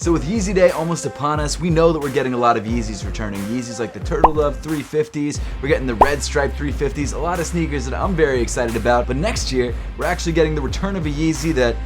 So with Yeezy Day almost upon us, we know that we're getting a lot of Yeezys returning. Yeezys like the Turtle Dove 350s, we're getting the Red Stripe 350s, a lot of sneakers that I'm very excited about. But next year, we're actually getting the return of a Yeezy that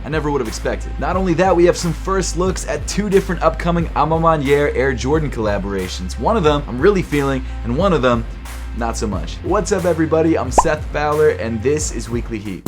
I never would have expected. Not only that, we have some first looks at two different upcoming A Ma Maniere Air Jordan collaborations. One of them I'm really feeling, and one of them not so much. What's up everybody, I'm Seth Fowler, and this is Weekly Heat.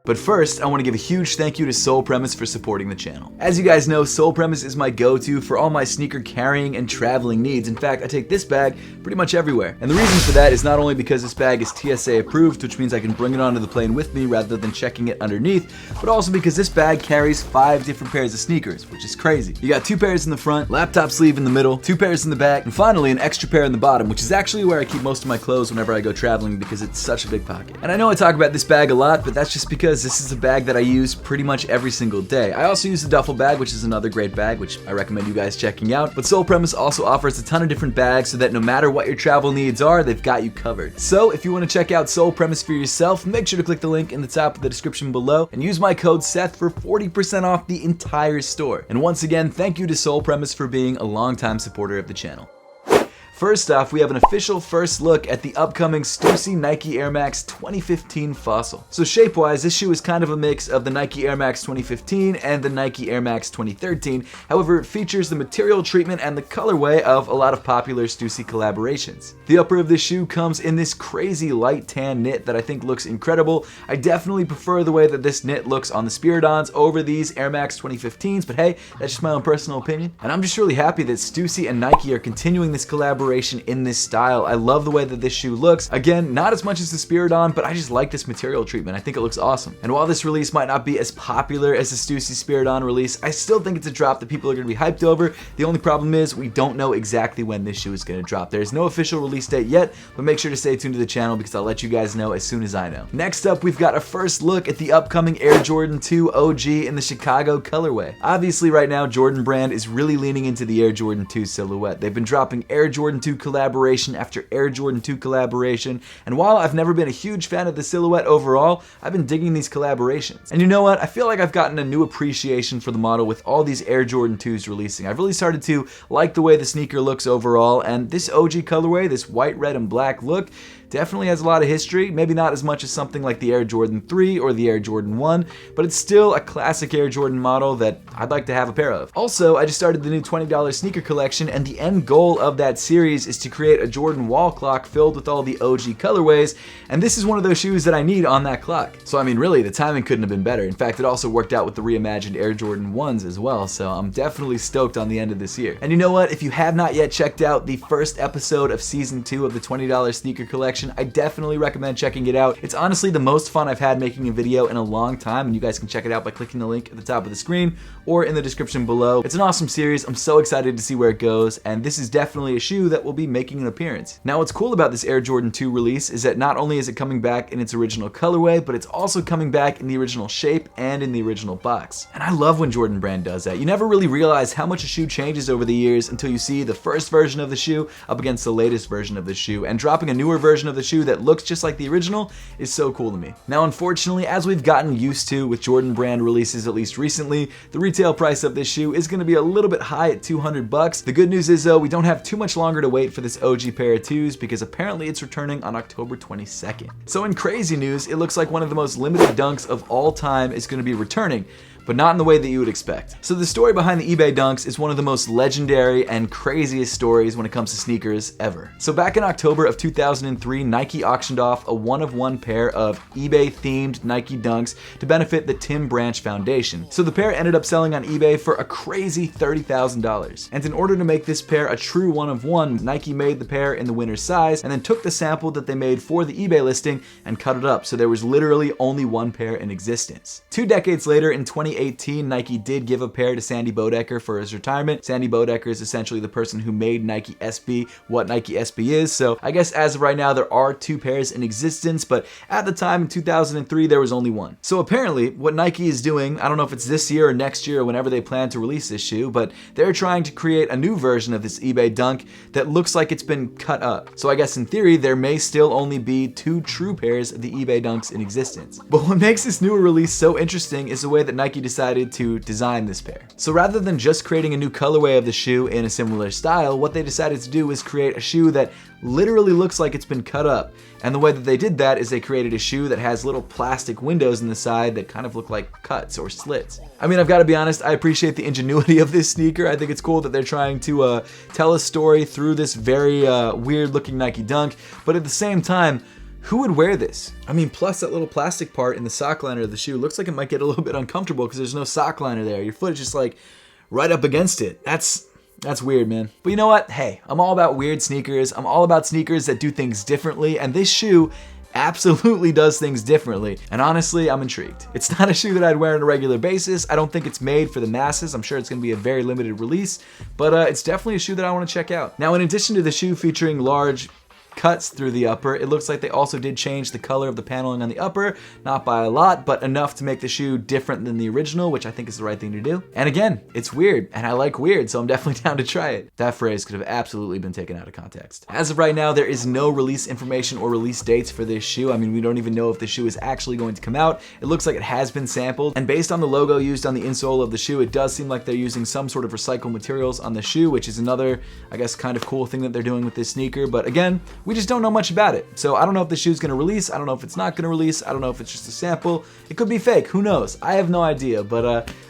But first, I want to give a huge thank you to Sole Premise for supporting the channel. As you guys know, Sole Premise is my go-to for all my sneaker carrying and traveling needs. In fact, I take this bag pretty much everywhere. And the reason for that is not only because this bag is TSA approved, which means I can bring it onto the plane with me rather than checking it underneath, but also because this bag carries 5 different pairs of sneakers, which is crazy. You got 2 pairs in the front, laptop sleeve in the middle, 2 pairs in the back, and finally an extra pair in the bottom, which is actually where I keep most of my clothes whenever I go traveling because it's such a big pocket. And I know I talk about this bag a lot, but that's just because this is a bag that I use pretty much every single day. I also use the duffel bag, which is another great bag, which I recommend you guys checking out. But Sole Premise also offers a ton of different bags so that no matter what your travel needs are, they've got you covered. So if you want to check out Sole Premise for yourself, make sure to click the link in the top of the description below and use my code Seth for 40% off the entire store. And once again, thank you to Sole Premise for being a longtime supporter of the channel. First off, we have an official first look at the upcoming Stussy Nike Air Max 2015 Fossil. So shape-wise, this shoe is kind of a mix of the Nike Air Max 2015 and the Nike Air Max 2013. However, it features the material treatment and the colorway of a lot of popular Stussy collaborations. The upper of this shoe comes in this crazy light tan knit that I think looks incredible. I definitely prefer the way that this knit looks on the Spiridons over these Air Max 2015s, but hey, that's just my own personal opinion. And I'm just really happy that Stussy and Nike are continuing this collaboration in this style. I love the way that this shoe looks. Again, not as much as the Spiridon, but I just like this material treatment. I think it looks awesome. And while this release might not be as popular as the Stussy Spiridon release, I still think it's a drop that people are going to be hyped over. The only problem is we don't know exactly when this shoe is going to drop. There's no official release date yet, but make sure to stay tuned to the channel because I'll let you guys know as soon as I know. Next up, we've got a first look at the upcoming Air Jordan 2 OG in the Chicago colorway. Obviously right now, Jordan Brand is really leaning into the Air Jordan 2 silhouette. They've been dropping Air Jordan 2 collaboration after Air Jordan 2 collaboration, and while I've never been a huge fan of the silhouette overall, I've been digging these collaborations. And you know what? I feel like I've gotten a new appreciation for the model with all these Air Jordan 2s releasing. I've really started to like the way the sneaker looks overall, and this OG colorway, this white, red, and black look, definitely has a lot of history, maybe not as much as something like the Air Jordan 3 or the Air Jordan 1, but it's still a classic Air Jordan model that I'd like to have a pair of. Also, I just started the new $20 sneaker collection, and the end goal of that series is to create a Jordan wall clock filled with all the OG colorways, and this is one of those shoes that I need on that clock. So I mean, really, the timing couldn't have been better. In fact, it also worked out with the reimagined Air Jordan 1s as well, so I'm definitely stoked on the end of this year. And you know what? If you have not yet checked out the first episode of Season 2 of the $20 sneaker collection, I definitely recommend checking it out. It's honestly the most fun I've had making a video in a long time, and you guys can check it out by clicking the link at the top of the screen or in the description below. It's an awesome series. I'm so excited to see where it goes, and this is definitely a shoe that will be making an appearance. Now, what's cool about this Air Jordan 2 release is that not only is it coming back in its original colorway, but it's also coming back in the original shape and in the original box. And I love when Jordan Brand does that. You never really realize how much a shoe changes over the years until you see the first version of the shoe up against the latest version of the shoe, and dropping a newer version of the shoe that looks just like the original is so cool to me. Now, unfortunately, as we've gotten used to with Jordan Brand releases, at least recently, the retail price of this shoe is going to be a little bit high at $200. The good news is though, we don't have too much longer to wait for this OG pair of 2s because apparently it's returning on October 22nd. So in crazy news, it looks like one of the most limited dunks of all time is going to be returning, but not in the way that you would expect. So the story behind the eBay dunks is one of the most legendary and craziest stories when it comes to sneakers ever. So back in October of 2003, Nike auctioned off a one-of-one pair of eBay-themed Nike dunks to benefit the Tim Branch Foundation. So the pair ended up selling on eBay for a crazy $30,000. And in order to make this pair a true one-of-one, Nike made the pair in the winner's size and then took the sample that they made for the eBay listing and cut it up, so there was literally only one pair in existence. 2 decades later, in 2018, 2018, Nike did give a pair to Sandy Bodecker for his retirement. Sandy Bodecker is essentially the person who made Nike SB what Nike SB is. So I guess as of right now, there are 2 pairs in existence, but at the time in 2003, there was only 1. So apparently what Nike is doing, I don't know if it's this year or next year or whenever they plan to release this shoe, but they're trying to create a new version of this eBay Dunk that looks like it's been cut up. So I guess in theory, there may still only be 2 true pairs of the eBay Dunks in existence. But what makes this newer release so interesting is the way that Nike decided to design this pair. So rather than just creating a new colorway of the shoe in a similar style, what they decided to do is create a shoe that literally looks like it's been cut up. And the way that they did that is they created a shoe that has little plastic windows in the side that kind of look like cuts or slits. I mean, I've got to be honest, I appreciate the ingenuity of this sneaker. I think it's cool that they're trying to tell a story through this very weird looking Nike Dunk, but at the same time, who would wear this? I mean, plus that little plastic part in the sock liner of the shoe looks like it might get a little bit uncomfortable because there's no sock liner there. Your foot is just like right up against it. That's weird, man. But you know what? Hey, I'm all about weird sneakers. I'm all about sneakers that do things differently, and this shoe absolutely does things differently. And honestly, I'm intrigued. It's not a shoe that I'd wear on a regular basis. I don't think it's made for the masses. I'm sure it's gonna be a very limited release, but it's definitely a shoe that I wanna check out. Now, in addition to the shoe featuring large cuts through the upper, it looks like they also did change the color of the paneling on the upper, not by a lot, but enough to make the shoe different than the original, which I think is the right thing to do. And again, it's weird, and I like weird, so I'm definitely down to try it. That phrase could have absolutely been taken out of context. As of right now, there is no release information or release dates for this shoe. I mean, we don't even know if the shoe is actually going to come out. It looks like it has been sampled, and based on the logo used on the insole of the shoe, it does seem like they're using some sort of recycled materials on the shoe, which is another, I guess, kind of cool thing that they're doing with this sneaker. But again, we just don't know much about it. So I don't know if the shoe's gonna release. I don't know if it's not gonna release. I don't know if it's just a sample. It could be fake. Who knows? I have no idea, but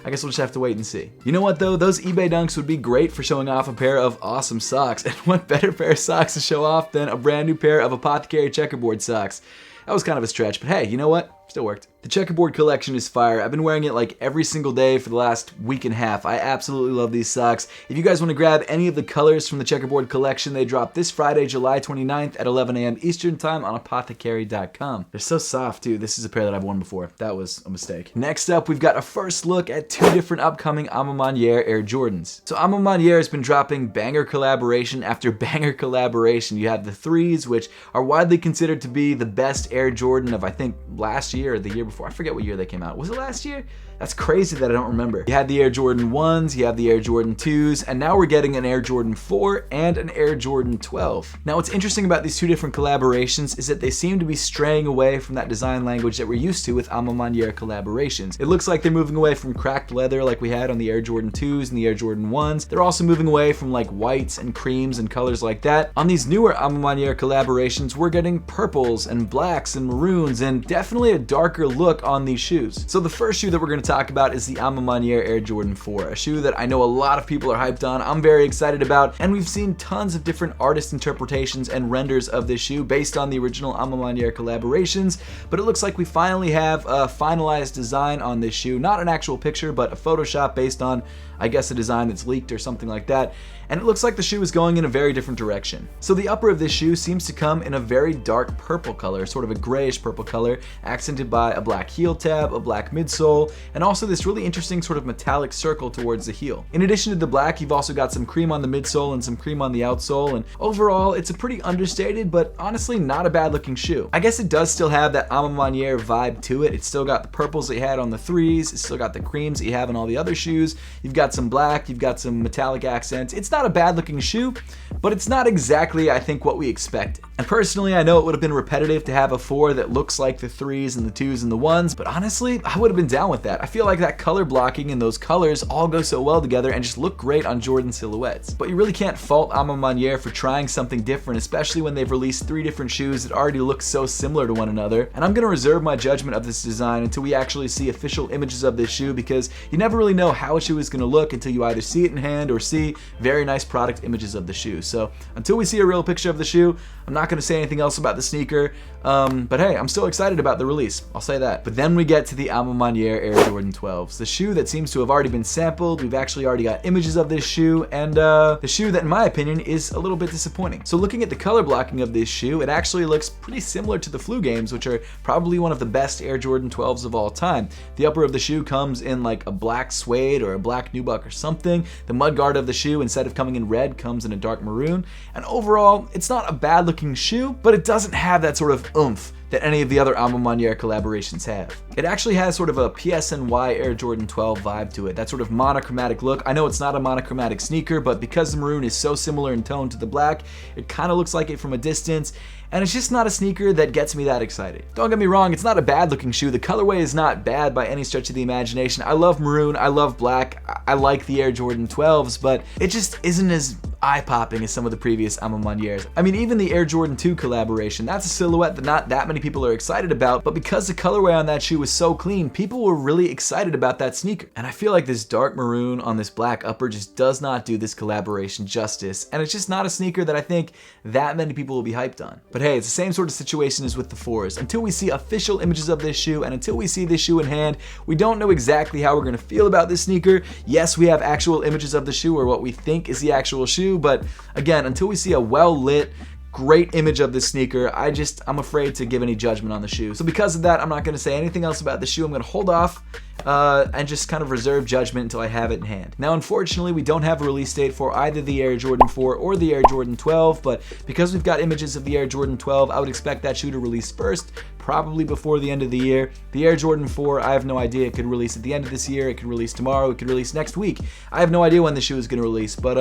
I guess we'll just have to wait and see. You know what though? Those eBay Dunks would be great for showing off a pair of awesome socks. And what better pair of socks to show off than a brand new pair of Apothecary checkerboard socks? That was kind of a stretch, but hey, you know what? Still worked. The checkerboard collection is fire. I've been wearing it like every single day for the last week and a half. I absolutely love these socks. If you guys want to grab any of the colors from the checkerboard collection, they drop this Friday, July 29th at 11 a.m. Eastern time on apothecary.com. They're so soft too. This is a pair that I've worn before. That was a mistake. Next up, we've got a first look at 2 different upcoming A Ma Maniere Air Jordans. So A Ma Maniere has been dropping banger collaboration after banger collaboration. You have the 3s, which are widely considered to be the best Air Jordan of, I think, last year or the year before. I forget what year they came out. Was it last year? That's crazy that I don't remember. You had the Air Jordan 1s, you have the Air Jordan 2s, and now we're getting an Air Jordan 4 and an Air Jordan 12. Now what's interesting about these 2 different collaborations is that they seem to be straying away from that design language that we're used to with A Ma Maniere collaborations. It looks like they're moving away from cracked leather like we had on the Air Jordan 2s and the Air Jordan 1s. They're also moving away from like whites and creams and colors like that. On these newer A Ma Maniere collaborations, we're getting purples and blacks and maroons and definitely a darker look on these shoes. So the first shoe that we're going to talk about is the A Ma Maniere Air Jordan 4, a shoe that I know a lot of people are hyped on, I'm very excited about, and we've seen tons of different artist interpretations and renders of this shoe based on the original A Ma Maniere collaborations, but it looks like we finally have a finalized design on this shoe, not an actual picture, but a Photoshop based on, I guess, a design that's leaked or something like that, and it looks like the shoe is going in a very different direction. So the upper of this shoe seems to come in a very dark purple color, sort of a grayish purple color, accented by a black heel tab, a black midsole, and also this really interesting sort of metallic circle towards the heel. In addition to the black, you've also got some cream on the midsole and some cream on the outsole, and overall, it's a pretty understated, but honestly not a bad looking shoe. I guess it does still have that A Ma Maniere vibe to it. It's still got the purples that you had on the 3s, it's still got the creams that you have on all the other shoes, you've got some black, you've got some metallic accents. It's not a bad looking shoe, but it's not exactly, I think, what we expected. And personally, I know it would have been repetitive to have a 4 that looks like the 3s and the 2s and the 1s, but honestly, I would have been down with that. I feel like that color blocking and those colors all go so well together and just look great on Jordan silhouettes. But you really can't fault A Ma Maniere for trying something different, especially when they've released 3 different shoes that already look so similar to one another. And I'm gonna reserve my judgment of this design until we actually see official images of this shoe, because you never really know how a shoe is gonna look until you either see it in hand or see very nice product images of the shoe. So until we see a real picture of the shoe, I'm not not going to say anything else about the sneaker, but hey, I'm still excited about the release. I'll say that. But then we get to the A Ma Maniere Air Jordan 12s, the shoe that seems to have already been sampled. We've actually already got images of this shoe, and the shoe that in my opinion is a little bit disappointing. So looking at the color blocking of this shoe, it actually looks pretty similar to the Flu Games, which are probably one of the best Air Jordan 12s of all time. The upper of the shoe comes in like a black suede or a black nubuck or something. The mudguard of the shoe, instead of coming in red, comes in a dark maroon. And overall, it's not a bad looking shoe, but it doesn't have that sort of oomph that any of the other A Ma Maniere collaborations have. It actually has sort of a PSNY Air Jordan 12 vibe to it, that sort of monochromatic look. I know it's not a monochromatic sneaker, but because the maroon is so similar in tone to the black, it kind of looks like it from a distance, and it's just not a sneaker that gets me that excited. Don't get me wrong, it's not a bad looking shoe. The colorway is not bad by any stretch of the imagination. I love maroon, I love black, I like the Air Jordan 12s, but it just isn't as eye-popping as some of the previous A Ma Manieres. I mean, even the Air Jordan 2 collaboration, that's a silhouette that not that many people are excited about, but because the colorway on that shoe was so clean, people were really excited about that sneaker. And I feel like this dark maroon on this black upper just does not do this collaboration justice, and it's just not a sneaker that I think that many people will be hyped on. But hey, it's the same sort of situation as with the 4s. Until we see official images of this shoe, and until we see this shoe in hand, we don't know exactly how we're gonna feel about this sneaker. Yes, we have actual images of the shoe, or what we think is the actual shoe, but again, until we see a well-lit, great image of this sneaker, I'm afraid to give any judgment on the shoe. So because of that, I'm not gonna say anything else about the shoe. I'm gonna hold off and just kind of reserve judgment until I have it in hand. Now, unfortunately, we don't have a release date for either the Air Jordan 4 or the Air Jordan 12, but because we've got images of the Air Jordan 12, I would expect that shoe to release first, probably before the end of the year. The Air Jordan 4, I have no idea. It could release at the end of this year, it could release tomorrow, it could release next week. I have no idea when the shoe is gonna release, but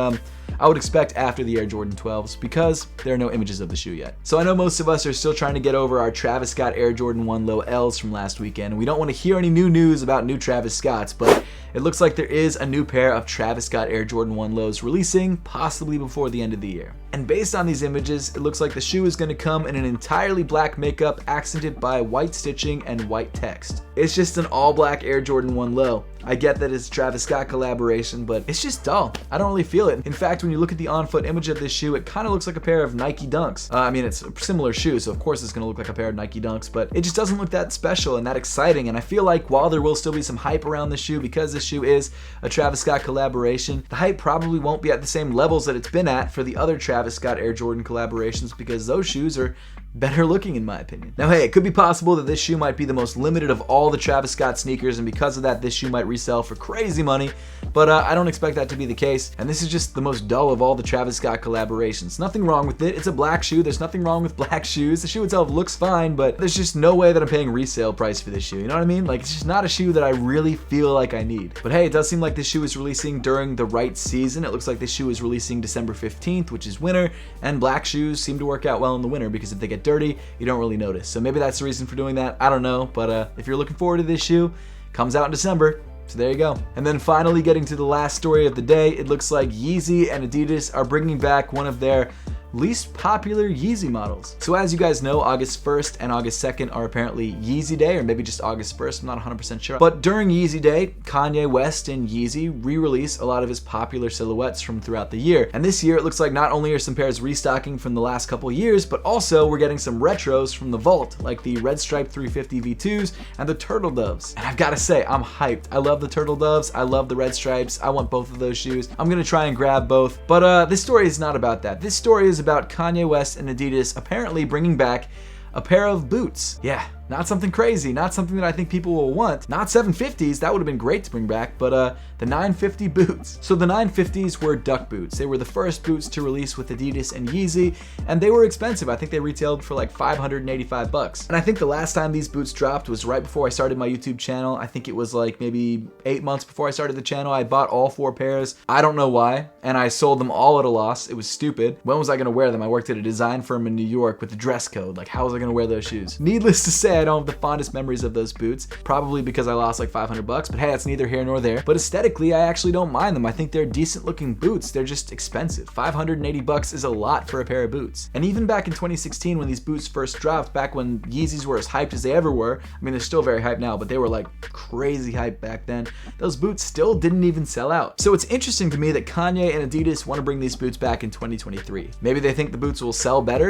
I would expect after the Air Jordan 12s because there are no images of the shoe yet. So I know most of us are still trying to get over our Travis Scott Air Jordan 1 low Ls from last weekend, and we don't want to hear any new news about new Travis Scotts, but it looks like there is a new pair of Travis Scott Air Jordan 1 lows releasing, possibly before the end of the year. And based on these images, it looks like the shoe is going to come in an entirely black makeup accented by white stitching and white text. It's just an all black Air Jordan 1 low. I get that it's a Travis Scott collaboration, but it's just dull. I don't really feel it. In fact, when you look at the on-foot image of this shoe, it kind of looks like a pair of Nike Dunks. I mean, it's a similar shoe, so of course it's gonna look like a pair of Nike Dunks, but it just doesn't look that special and that exciting. And I feel like while there will still be some hype around this shoe, because this shoe is a Travis Scott collaboration, the hype probably won't be at the same levels that it's been at for the other Travis Scott Air Jordan collaborations, because those shoes are better looking in my opinion. Now hey, it could be possible that this shoe might be the most limited of all the Travis Scott sneakers, and because of that this shoe might resell for crazy money, but I don't expect that to be the case, and this is just the most dull of all the Travis Scott collaborations. Nothing wrong with it, it's a black shoe, there's nothing wrong with black shoes, the shoe itself looks fine, but there's just no way that I'm paying resale price for this shoe, you know what I mean? Like, it's just not a shoe that I really feel like I need. But hey, it does seem like this shoe is releasing during the right season. It looks like this shoe is releasing December 15th, which is winter, and black shoes seem to work out well in the winter because if they get dirty, you don't really notice. So maybe that's the reason for doing that, I don't know, but if you're looking forward to this shoe, comes out in December. So there you go. And then finally getting to the last story of the day, it looks like Yeezy and Adidas are bringing back one of their least popular Yeezy models. So as you guys know, August 1st and August 2nd are apparently Yeezy Day, or maybe just August 1st, I'm not 100% sure. But during Yeezy Day, Kanye West and Yeezy re-release a lot of his popular silhouettes from throughout the year. And this year it looks like not only are some pairs restocking from the last couple years, but also we're getting some retros from the vault, like the Red Stripe 350 V2s and the Turtle Doves. And I've gotta say, I'm hyped. I love the Turtle Doves, I love the Red Stripes, I want both of those shoes. I'm gonna try and grab both, but this story is not about that. This story is about Kanye West and Adidas apparently bringing back a pair of boots. Yeah, not something crazy, not something that I think people will want. Not 750s, that would have been great to bring back, but the 950 boots. So the 950s were duck boots. They were the first boots to release with Adidas and Yeezy, and they were expensive. I think they retailed for like $585. And I think the last time these boots dropped was right before I started my YouTube channel. I think it was like maybe 8 months before I started the channel. I bought all 4 pairs. I don't know why, and I sold them all at a loss. It was stupid. When was I gonna wear them? I worked at a design firm in New York with the dress code. Like, how was I gonna wear those shoes? Needless to say, say I don't have the fondest memories of those boots, probably because I lost like 500 bucks, but hey, that's neither here nor there. But aesthetically, I actually don't mind them. I think they're decent looking boots. They're just expensive. 580 bucks is a lot for a pair of boots. And even back in 2016 when these boots first dropped, back when Yeezys were as hyped as they ever were, I mean, they're still very hyped now, but they were like crazy hyped back then. Those boots still didn't even sell out. So it's interesting to me that Kanye and Adidas want to bring these boots back in 2023. Maybe they think the boots will sell better,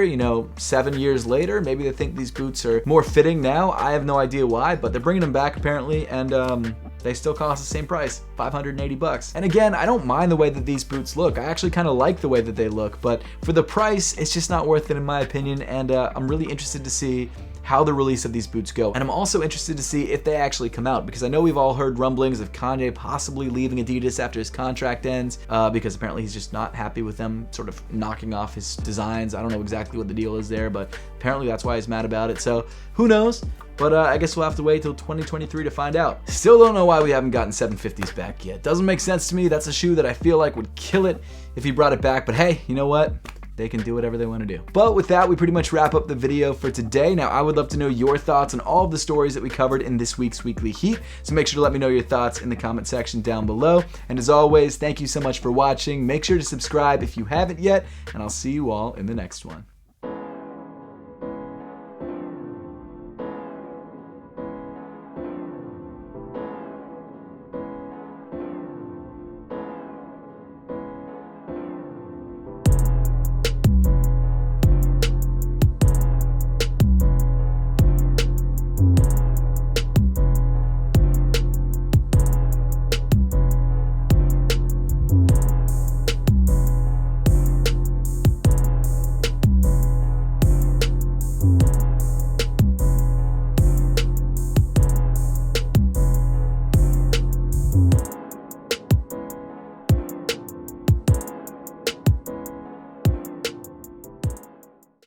7 years later. Maybe they think these boots are more fitting now. I have no idea why, but they're bringing them back apparently, and they still cost the same price, 580 bucks. And again, I don't mind the way that these boots look. I actually kind of like the way that they look, but for the price, it's just not worth it in my opinion, and I'm really interested to see how the release of these boots go. And I'm also interested to see if they actually come out, because I know we've all heard rumblings of Kanye possibly leaving Adidas after his contract ends, because apparently he's just not happy with them sort of knocking off his designs. I don't know exactly what the deal is there, but apparently that's why he's mad about it. So who knows? But I guess we'll have to wait till 2023 to find out. Still don't know why we haven't gotten 750s back yet. Doesn't make sense to me. That's a shoe that I feel like would kill it if he brought it back. But hey, you know what? They can do whatever they want to do. But with that, we pretty much wrap up the video for today. Now, I would love to know your thoughts on all of the stories that we covered in this week's Weekly Heat. So make sure to let me know your thoughts in the comment section down below. And as always, thank you so much for watching. Make sure to subscribe if you haven't yet, and I'll see you all in the next one.